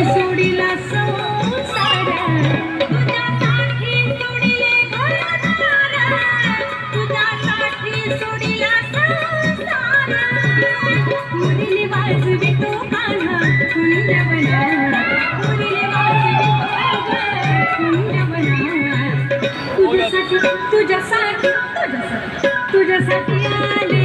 सोडिला संसार तुझ्यासाठी सोडिले घरदार तुझ्यासाठी सोडिला संसार मुरली वाजवी तो कान्हा कुंजवना मुरली वाजवी तो कुंजवना तुझ्यासाठी तुझ्यासाठी तुझ्यासाठी तुझ्यासाठी आले